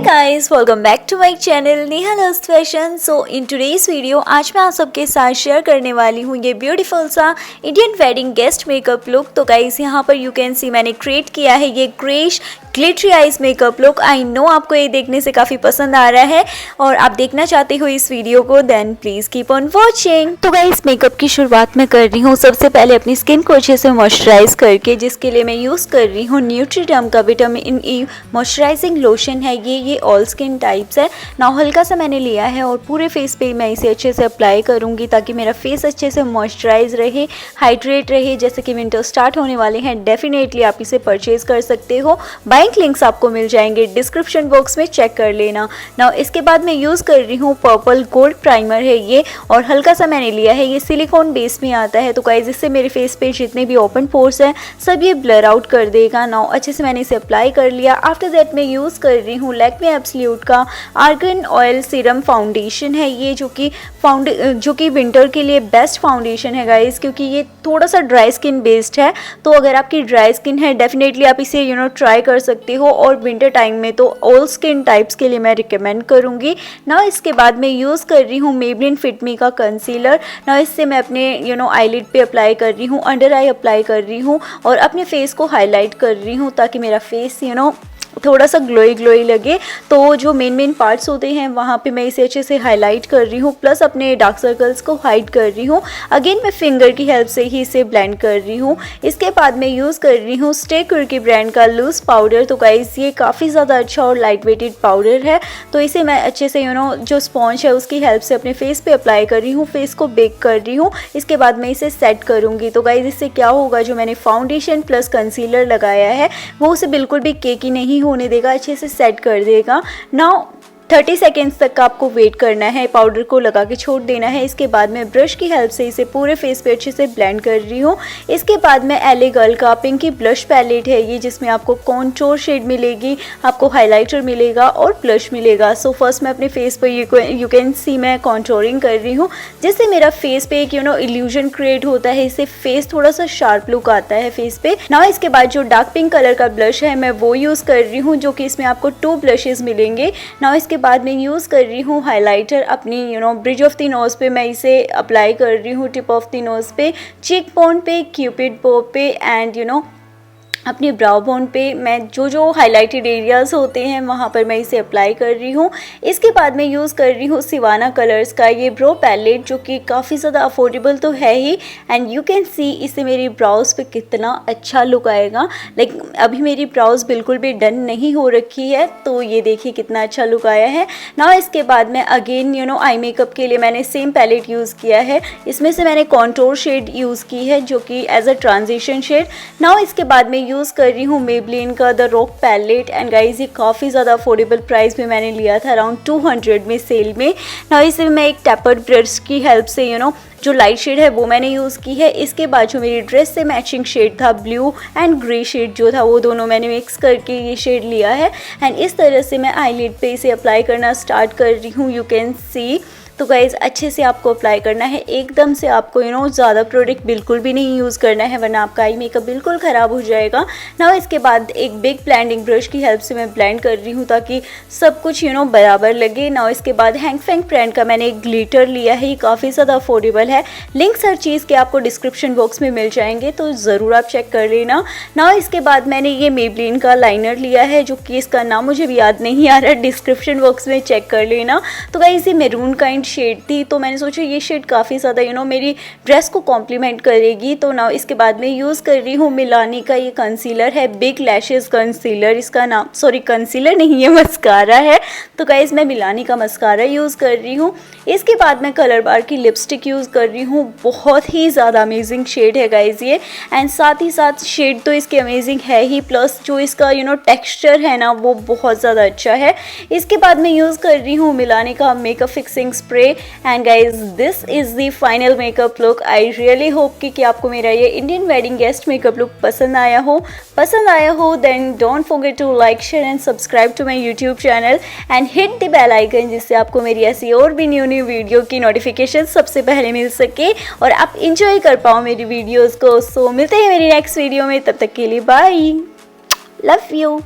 guys, welcome back to my channel Neha lust fashion. So in today's video आज मैं आप सबके साथ शेयर करने वाली हूँ ये ब्यूटीफुल सा Indian wedding guest makeup look. तो गाइस यहाँ पर यू कैन सी मैंने क्रिएट किया है ये greyish glittery eyes makeup look. I know आपको ये देखने से काफ़ी पसंद आ रहा है और आप देखना चाहते हो इस वीडियो को, then please keep on watching. तो गाइस मेकअप की शुरुआत मैं कर रही हूँ सबसे पहले अपनी स्किन को अच्छे से मॉइस्चराइज करके, जिसके लिए मैं यूज़ कर रही हूँ न्यूट्रीडर्म का विटामिन ई मॉइस्चराइजिंग लोशन है। ये ऑल स्किन टाइप्स है ना, हल्का सा मैंने लिया है और पूरे फेस पे मैं इसे अच्छे से अप्लाई करूँगी ताकि मेरा फेस अच्छे से मॉइस्चराइज रहे, हाइड्रेट रहे। जैसे कि विंटर स्टार्ट होने वाले हैं, डेफिनेटली आप इसे परचेज कर सकते हो। बाइंग लिंक्स आपको मिल जाएंगे डिस्क्रिप्शन बॉक्स में, चेक कर लेना ना। इसके बाद मैं यूज़ कर रही हूँ पर्पल गोल्ड प्राइमर है ये, और हल्का सा मैंने लिया है, ये सिलिकॉन बेस में आता है। तो गाइस इससे मेरे फेस पे जितने भी ओपन पोर्स हैं सब ये ब्लर आउट कर देगा ना। अच्छे से मैंने इसे अप्लाई कर लिया। आफ्टर दैट मैं यूज़ कर रही हूँ लैक्मे एब्सोल्यूट का आर्गन ऑयल सीरम फाउंडेशन है ये, जो कि विंटर के लिए बेस्ट फाउंडेशन है गाइस, क्योंकि ये थोड़ा सा ड्राई स्किन बेस्ड है। तो अगर आपकी ड्राई स्किन है डेफिनेटली आप इसे ट्राई कर सकते हो, और विंटर टाइम में तो ऑल स्किन टाइप्स के लिए मैं रिकमेंड करूँगी ना। इसके बाद मैं यूज़ कर रही हूँ मेबलिन फिट मी का कंसीलर ना। इससे मैं अपने आईलिड पे अप्लाई कर रही हूँ, अंडर आई अप्लाई कर रही हूँ और अपने फेस को हाईलाइट कर रही हूँ ताकि मेरा फेस थोड़ा सा ग्लोई लगे। तो जो मेन पार्ट्स होते हैं वहाँ पे मैं इसे अच्छे से हाईलाइट कर रही हूँ, प्लस अपने डार्क सर्कल्स को हाइड कर रही हूँ। अगेन मैं फिंगर की हेल्प से ही इसे ब्लेंड कर रही हूँ। इसके बाद मैं यूज़ कर रही हूँ स्टे कुर्की ब्रांड का लूज़ पाउडर। तो गाइस ये काफ़ी ज़्यादा अच्छा और लाइट वेटेड पाउडर है। तो इसे मैं अच्छे से जो स्पॉन्ज है उसकी हेल्प से अपने फेस पे अप्लाई कर रही हूँ, फेस को बेक कर रही हूँ। इसके बाद मैं इसे सेट करूँगी। तो गाइस इससे क्या होगा, जो मैंने फाउंडेशन प्लस कंसीलर लगाया है वो उसे बिल्कुल भी केकी नहीं होने देगा, अच्छे से सेट कर देगा। नाउ 30 सेकेंड्स तक का आपको वेट करना है, पाउडर को लगा के छोड़ देना है। इसके बाद मैं ब्रश की हेल्प से इसे पूरे फेस पे अच्छे से ब्लेंड कर रही हूँ। इसके बाद मैं एले गर्ल का पिंकी ब्लश पैलेट है ये, जिसमें आपको कॉन्टोर शेड मिलेगी, आपको हाइलाइटर मिलेगा और ब्लश मिलेगा। सो फर्स्ट मैं अपने फेस पर यू कैन सी मैं कॉन्टोरिंग कर रही हूँ, जिससे मेरा फेस पे एक इल्यूजन क्रिएट होता है, इससे फेस थोड़ा सा शार्प लुक आता है फेस पे ना। इसके बाद जो डार्क पिंक कलर का ब्लश है मैं वो यूज़ कर रही हूँ, जो कि इसमें आपको 2 ब्लशेज मिलेंगे ना। इसके बाद मैं यूज़ कर रही हूँ हाइलाइटर अपनी ब्रिज ऑफ द नोज़ पे, मैं इसे अप्लाई कर रही हूँ टिप ऑफ द नोज़ पे, चीक बोन पे, क्यूपिड बो पे एंड अपने ब्राउ बोन पे। मैं जो हाइलाइटेड एरियाज़ होते हैं वहाँ पर मैं इसे अप्लाई कर रही हूँ। इसके बाद मैं यूज़ कर रही हूँ सिवाना कलर्स का ये ब्रो पैलेट, जो कि काफ़ी ज़्यादा अफोर्डेबल तो है ही, एंड यू कैन सी इससे मेरी ब्राउज़ पे कितना अच्छा लुक आएगा। लाइक अभी मेरी ब्राउज़ बिल्कुल भी डन नहीं हो रखी है, तो ये देखिए कितना अच्छा लुक आया है ना। इसके बाद मैं अगेन आई मेकअप के लिए मैंने सेम पैलेट यूज़ किया है। इसमें से मैंने कॉन्टोर शेड यूज़ की है, जो कि एज अ ट्रांजिशन शेड ना। इसके बाद मैं यूज़ कर रही हूँ मेबलिन का the rock palette, and guys ये काफ़ी ज़्यादा अफोर्डेबल प्राइस में मैंने लिया था, अराउंड 200 में सेल में ना। इसे मैं एक टैपर्ड ब्रश की हेल्प से जो लाइट शेड है वो मैंने यूज़ की है। इसके बाद जो मेरी ड्रेस से मैचिंग शेड था ब्लू एंड ग्रे शेड जो था, वो दोनों मैंने मिक्स करके ये शेड लिया है, एंड इस तरह से मैं आईलिड पे इसे अप्लाई करना स्टार्ट कर रही हूँ, यू कैन सी। तो गाइज़ अच्छे से आपको अप्लाई करना है, एकदम से आपको ज़्यादा प्रोडक्ट बिल्कुल भी नहीं यूज़ करना है, वरना आपका आई मेकअप बिल्कुल ख़राब हो जाएगा ना। इसके बाद एक बिग ब्लेंडिंग ब्रश की हेल्प से मैं ब्लेंड कर रही हूँ ताकि सब कुछ बराबर लगे ना। इसके बाद हैंग फैंग ब्रांड का मैंने एक ग्लिटर लिया है, ये काफ़ी ज़्यादा अफोर्डेबल है। लिंक्स हर चीज़ के आपको डिस्क्रिप्शन बॉक्स में मिल जाएंगे, तो ज़रूर आप चेक कर लेना ना। इसके बाद मैंने ये मेबलिन का लाइनर लिया है, जो कि इसका नाम मुझे भी याद नहीं आ रहा, डिस्क्रिप्शन बॉक्स में चेक कर लेना। तो गाइस ये मैरून काइंड शेड थी, तो मैंने सोचा ये शेड काफ़ी ज़्यादा मेरी ड्रेस को कॉम्प्लीमेंट करेगी। तो ना इसके बाद मैं यूज़ कर रही हूँ मिलानी का ये कंसीलर है, बिग लैशेस कंसीलर इसका नाम, सॉरी कंसीलर नहीं है मस्कारा है। तो गाइस मैं मिलानी का मस्कारा यूज़ कर रही हूँ। इसके बाद मैं कलर बार की लिपस्टिक यूज़ कर रही हूँ, बहुत ही ज़्यादा अमेजिंग शेड है गाइस ये, एंड साथ ही साथ शेड तो इसकी अमेजिंग है ही, प्लस जो इसका टेक्स्चर है ना वो बहुत ज़्यादा अच्छा है। इसके बाद मैं यूज़ कर रही हूँ मिलानी का makeup fixing spray, and guys this is the final makeup look. I really hope कि आपको मेरा ये Indian wedding guest makeup look पसंद आया हो then don't forget to like share and subscribe to my YouTube channel and hit the bell icon, जिससे आपको मेरी ऐसी और भी न्यू वीडियो की नोटिफिकेशन सबसे पहले मिल सके और आप इंजॉय कर पाओ मेरी वीडियोज़ को। सो मिलते हैं मेरी नेक्स्ट वीडियो में, तब तक के लिए बाय, लव यू।